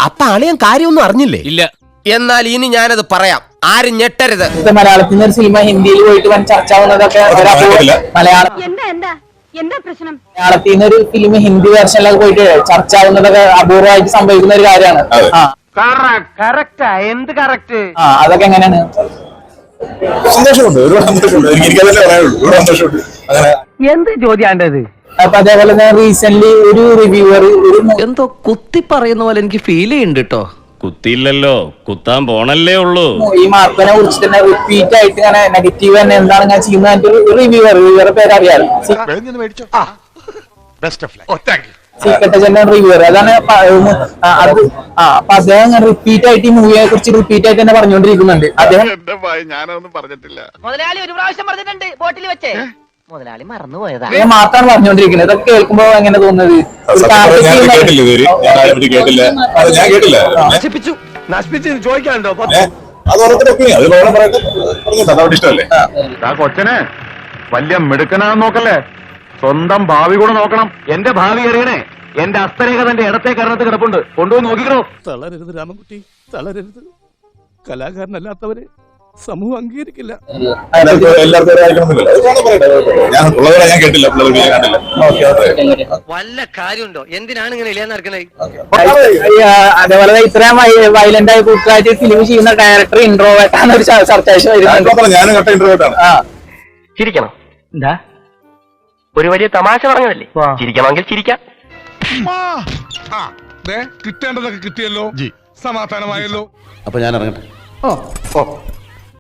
അപ്പൊ അളിയൻ കാര്യമൊന്നും അറിഞ്ഞില്ലേ? ഇല്ല. എന്നാൽ ഇനി ഞാനത് പറയാം, ആരും ഞെട്ടരുത്. മലയാളത്തിൽ നിന്ന് ഒരു സിനിമ ഹിന്ദിയിൽ പോയിട്ട് ചർച്ച ആവുന്നതൊക്കെ മലയാളത്തിൽ നിന്ന് ഒരു ഫിലിം ഹിന്ദി വേർഷനിലൊക്കെ പോയിട്ട് ചർച്ച ആവുന്നതൊക്കെ അപൂർവമായിട്ട് സംഭവിക്കുന്ന ഒരു കാര്യമാണ്. അതൊക്കെ എങ്ങനെയാണ്? സന്തോഷമുണ്ട്, ഒരുപാട് സന്തോഷമുണ്ട്. എനിക്കതല്ലേ പറയാനുള്ളൂ, ഒരുപാട് സന്തോഷമുണ്ട്. എന്ത് ചോദ്യാണ്ടത്? അപ്പൊ അതേപോലെ തന്നെ റീസെന്റ് ഒരു റിവ്യൂവർ എന്തോ കുത്തി പറയുന്ന പോലെ എനിക്ക് ഫീൽ ചെയ്യുന്നുണ്ട് കേട്ടോ. കുത്തിയില്ലല്ലോ, കുത്താൻ പോണല്ലേ ഉള്ളൂ. ഈ മാർക്കിനെ കുറിച്ച് തന്നെ റിപ്പീറ്റ് ആയിട്ട് ഇങ്ങനെ നെഗറ്റീവ് തന്നെ എന്താണ് ഇങ്ങനെ ചെയ്യുന്നത് റിവ്യൂവർ പേര് അറിയാം, സീക്രട്ട് ഏജന്റ് റിവ്യൂവർ. അതാണ് അപ്പൊ അദ്ദേഹം റിപ്പീറ്റ് ആയിട്ട് ഈ മൂവിയെ കുറിച്ച് റിപ്പീറ്റ് ആയിട്ട് തന്നെ പറഞ്ഞുകൊണ്ടിരിക്കുന്നുണ്ട്. അദ്ദേഹം ഞാനൊന്നും പറഞ്ഞിട്ടില്ല. മുതലാളി ഒരു പ്രാവശ്യം പറഞ്ഞിട്ടുണ്ട് ബോട്ടിൽ വെച്ചേ, മുതലാളി മറന്നുപോയതാ. അദ്ദേഹം മാത്രമാണ് പറഞ്ഞുകൊണ്ടിരിക്കുന്നത്. ഇതൊക്കെ കേൾക്കുമ്പോ എങ്ങനെ തോന്നുന്നത്? കൊച്ചനെ വലിയ മിടുക്കനാന്ന് നോക്കല്ലേ, സ്വന്തം ഭാവി കൂടെ നോക്കണം. എന്റെ ഭാവി അറിയണേ, എന്റെ അസ്തരേഖ തന്റെ ഇടത്തെ കരണത്ത് കിടപ്പുണ്ട്, കൊണ്ടുപോയി നോക്കിക്കണോ. തളരരുത് രാമൻകുട്ടി, തളരരുത്. കലാകാരനല്ലാത്തവരെ സമൂഹം അംഗീകരിക്കില്ല. വല്ല കാര്യമുണ്ടോ? എന്തിനാണ് ഇങ്ങനെ ഇല്ലാന്ന് നടക്കണേ? അതേപോലെ ഇത്രയും വയലന്റ് ആയി കൂട്ടായിട്ട് ഫിലിം ചെയ്യുന്ന ഡയറക്ടർ ഇൻട്രോവേർട്ടാണ് ഒരു ചർച്ച. ചിരിക്കണം. എന്താ ഒരു വലിയ തമാശ പറഞ്ഞതല്ലേ, ചിരിക്കണമെങ്കിൽ ചിരിക്കാം. കിട്ടേണ്ടതൊക്കെ കിട്ടിയല്ലോ, സമാധാനമായല്ലോ. അപ്പൊ ഞാൻ ഇറങ്ങട്ടെ.